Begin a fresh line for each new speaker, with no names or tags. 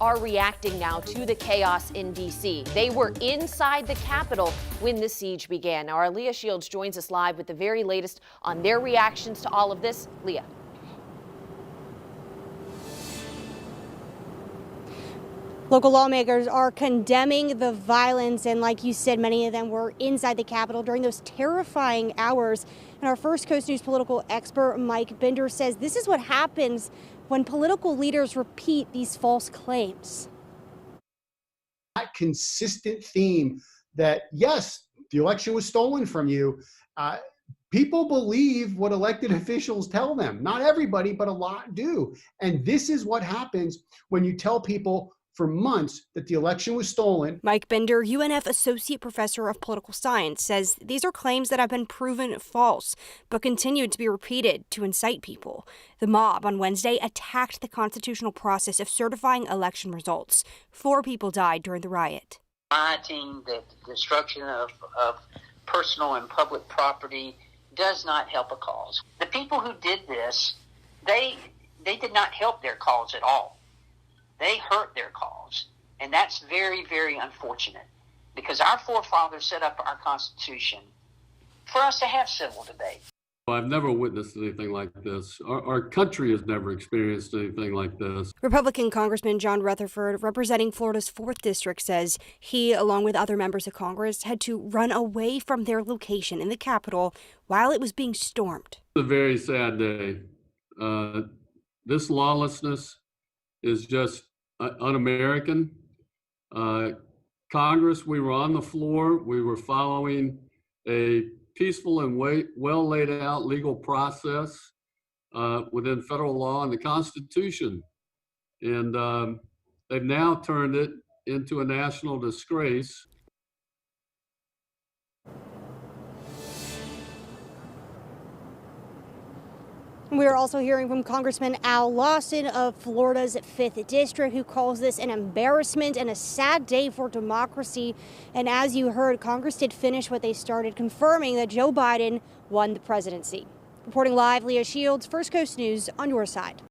Are reacting now to the chaos in D.C. They were inside the Capitol when the siege began. Now, our Leah Shields joins us live with the very latest on their reactions to all of this. Leah.
Local lawmakers are condemning the violence, and like you said, many of them were inside the Capitol during those terrifying hours. And our First Coast News political expert, Mike Bender, says this is what happens when political leaders repeat these false claims.
That consistent theme that, yes, the election was stolen from you. People believe what elected officials tell them. Not everybody, but a lot do. And this is what happens when you tell people for months that the election was stolen.
Mike Bender, UNF Associate Professor of Political Science, says these are claims that have been proven false, but continued to be repeated to incite people. The mob on Wednesday attacked the constitutional process of certifying election results. 4 people died during the riot.
Rioting, the destruction of personal and public property does not help a cause. The people who did this, they did not help their cause at all. They hurt their cause, and that's very, very unfortunate because our forefathers set up our Constitution for us to have civil debate.
I've never witnessed anything like this. Our country has never experienced anything like this.
Republican Congressman John Rutherford, representing Florida's 4th District, says he, along with other members of Congress, had to run away from their location in the Capitol while it was being stormed.
It's a very sad day. This lawlessness is just un-American. Congress, we were on the floor. We were following a peaceful and well laid out legal process within federal law and the Constitution. And they've now turned it into a national disgrace.
We're also hearing from Congressman Al Lawson of Florida's 5th District, who calls this an embarrassment and a sad day for democracy. And as you heard, Congress did finish what they started, confirming that Joe Biden won the presidency. Reporting live, Leah Shields, First Coast News, on your side.